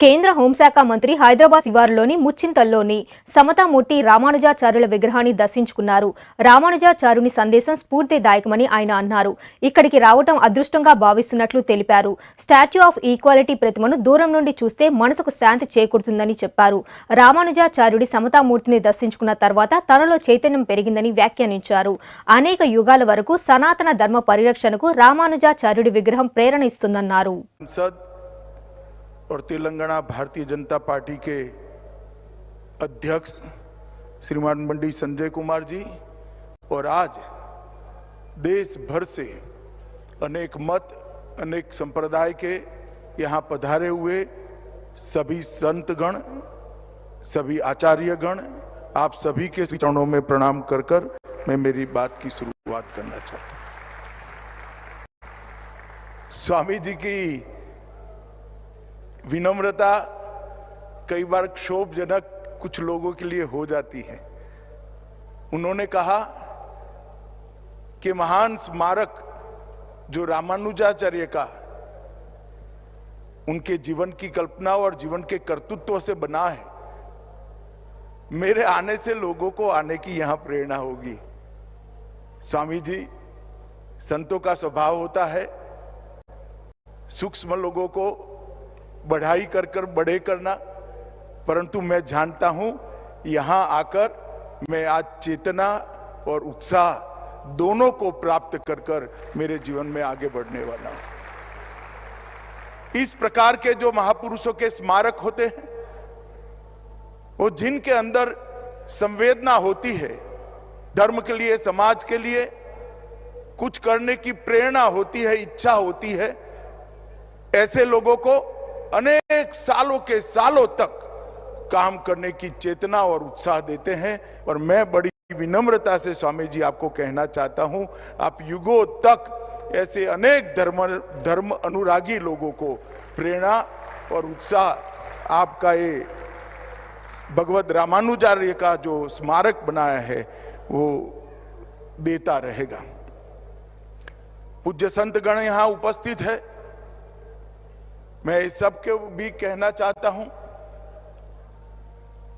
కేంద్ర హోంశాఖ మంత్రి హైదరాబాద్ శివారులోని ముచ్చింతల్లోని సమతామూర్తి రామానుజాచార్యుల విగ్రహాన్ని దర్శించుకున్నారు. రామానుజాచార్యుని సందేశం స్ఫూర్తిదాయకమని ఆయన అన్నారు. ఇక్కడికి రావటం అదృష్టంగా భావిస్తున్నట్లు తెలిపారు. స్టాచ్యూ ఆఫ్ ఈక్వాలిటీ ప్రతిమను దూరం నుండి చూస్తే మనసుకు శాంతి చేకూరుతుందని చెప్పారు. రామానుజాచార్యుడి సమతామూర్తిని దర్శించుకున్న తర్వాత తనలో చైతన్యం పెరిగిందని వ్యాఖ్యానించారు. అనేక యుగాల వరకు సనాతన ధర్మ పరిరక్షణకు రామానుజాచార్యుడి విగ్రహం ప్రేరణ ఇస్తుందన్నారు. और तेलंगाना भारतीय जनता पार्टी के अध्यक्ष श्रीमान मंडी संजय कुमार जी और आज देश भर से अनेक मत अनेक संप्रदाय के यहाँ पधारे हुए सभी संतगण सभी आचार्यगण आप सभी के चरणों में प्रणाम कर कर मैं मेरी बात की शुरुआत करना चाहता हूँ। स्वामी जी की विनम्रता कई बार क्षोभजनक कुछ लोगों के लिए हो जाती है। उन्होंने कहा कि महान स्मारक जो रामानुजाचार्य का उनके जीवन की कल्पना और जीवन के कर्तृत्व से बना है, मेरे आने से लोगों को आने की यहां प्रेरणा होगी। स्वामी जी, संतों का स्वभाव होता है सूक्ष्म लोगों को बढ़ाई कर कर बड़े करना, परंतु मैं जानता हूं यहां आकर मैं आज चेतना और उत्साह दोनों को प्राप्त कर कर मेरे जीवन में आगे बढ़ने वाला हूं। इस प्रकार के जो महापुरुषों के स्मारक होते हैं, वो जिनके अंदर संवेदना होती है, धर्म के लिए समाज के लिए कुछ करने की प्रेरणा होती है, इच्छा होती है, ऐसे लोगों को अनेक सालों के सालों तक काम करने की चेतना और उत्साह देते हैं। और मैं बड़ी विनम्रता से स्वामी जी आपको कहना चाहता हूं, आप युगों तक ऐसे अनेक धर्म अनुरागी लोगों को प्रेरणा और उत्साह आपका ये भगवत रामानुजाचार्य का जो स्मारक बनाया है वो देता रहेगा। पूज्य संतगण यहां उपस्थित है। मैं इस सबके भी कहना चाहता हूं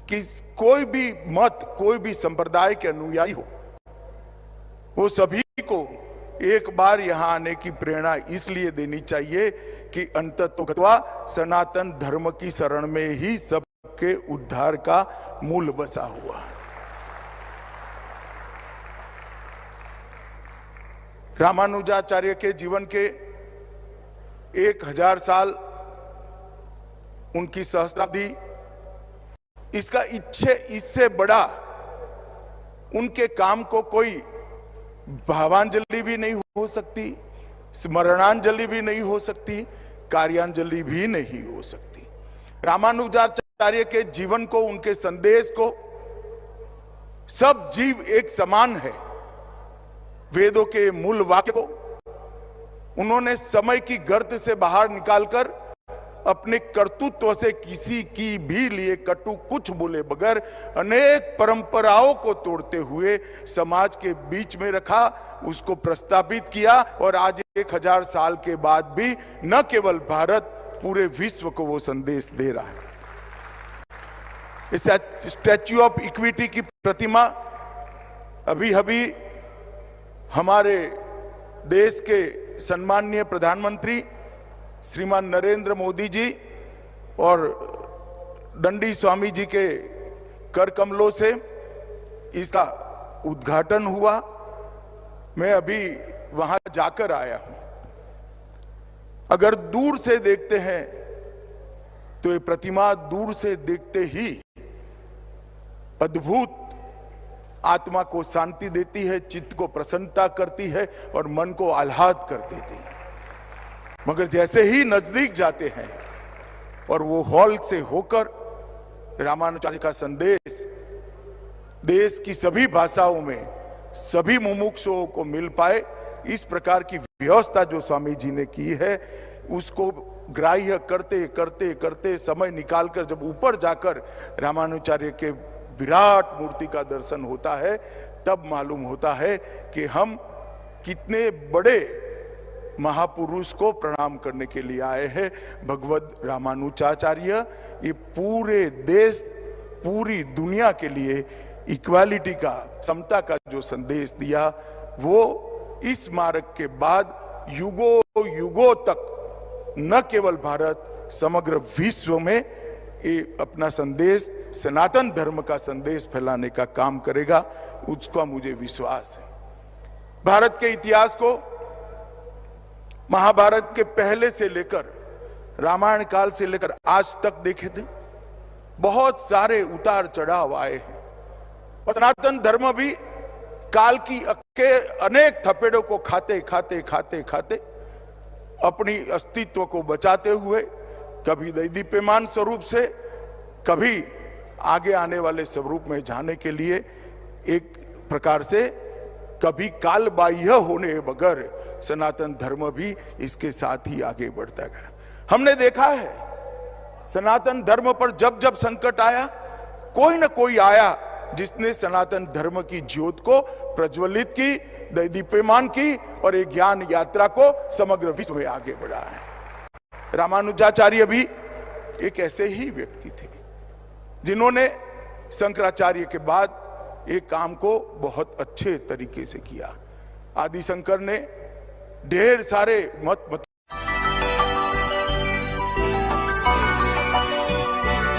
कि कोई भी मत कोई भी संप्रदाय के अनुयायी हो, वो सभी को एक बार यहां आने की प्रेरणा इसलिए देनी चाहिए कि अंततः सनातन धर्म की शरण में ही सबके उद्धार का मूल बसा हुआ है। रामानुजाचार्य के जीवन के 1000 साल उनकी सहस्राब्दी, इसका इससे बड़ा उनके काम को कोई भावांजलि भी नहीं हो सकती, स्मरणांजलि भी नहीं हो सकती, कार्यांजलि भी नहीं हो सकती। रामानुजाचार्य के जीवन को, उनके संदेश को सब जीव एक समान है। वेदों के मूल वाक्य को उन्होंने समय की गर्त से बाहर निकालकर अपने कर्तृत्व से किसी की भी लिए कटु कुछ बोले बगैर अनेक परंपराओं को तोड़ते हुए समाज के बीच में रखा, उसको प्रस्तावित किया और आज 1000 साल के बाद भी न केवल भारत, पूरे विश्व को वो संदेश दे रहा है। इस स्टैच्यू ऑफ इक्विटी की प्रतिमा अभी हमारे देश के सम्माननीय प्रधानमंत्री श्रीमान नरेंद्र मोदी जी और दंडी स्वामी जी के कर कमलों से इसका उद्घाटन हुआ। मैं अभी वहां जाकर आया हूं। अगर दूर से देखते हैं तो ये प्रतिमा दूर से देखते ही अद्भुत आत्मा को शांति देती है, चित्त को प्रसन्नता करती है और मन को आह्लाद कर देती है। मगर जैसे ही नजदीक जाते हैं और वो हॉल से होकर रामानुजाचार्य का संदेश देश की सभी भाषाओं में सभी मुमुक्षुओं को मिल पाए, इस प्रकार की व्यवस्था जो स्वामी जी ने की है, उसको ग्राह्य करते करते करते समय निकालकर जब ऊपर जाकर रामानुजाचार्य के विराट मूर्ति का दर्शन होता है, तब मालूम होता है कि हम कितने बड़े महापुरुष को प्रणाम करने के लिए आए हैं। भगवत रामानुजाचार्य ये पूरे देश, पूरी दुनिया के लिए इक्वालिटी का, समता का जो संदेश दिया, वो इस मार्ग के बाद युगों युगों तक न केवल भारत, समग्र विश्व में ये अपना संदेश, सनातन धर्म का संदेश फैलाने का काम करेगा, उसका मुझे विश्वास है। भारत के इतिहास को महाभारत के पहले से लेकर रामायण काल से लेकर आज तक देखे थे, बहुत सारे उतार चढ़ाव आए हैं और सनातन धर्म भी काल की अनेक थपेड़ों को खाते खाते खाते खाते अपनी अस्तित्व को बचाते हुए कभी दैदीप्यमान स्वरूप से, कभी आगे आने वाले स्वरूप में जाने के लिए एक प्रकार से कभी काल बाह्य होने बगैर सनातन धर्म भी इसके साथ ही आगे बढ़ता गया। हमने देखा है सनातन धर्म पर जब जब संकट आया, कोई ना कोई आया जिसने सनातन धर्म की ज्योत को प्रज्वलित की, दैदीप्यमान की और एक ज्ञान यात्रा को समग्र विश्व में आगे बढ़ाया है। रामानुजाचार्य भी एक ऐसे ही व्यक्ति थे जिन्होंने शंकराचार्य के बाद एक काम को बहुत अच्छे तरीके से किया। आदि शंकर ने ढेर सारे मत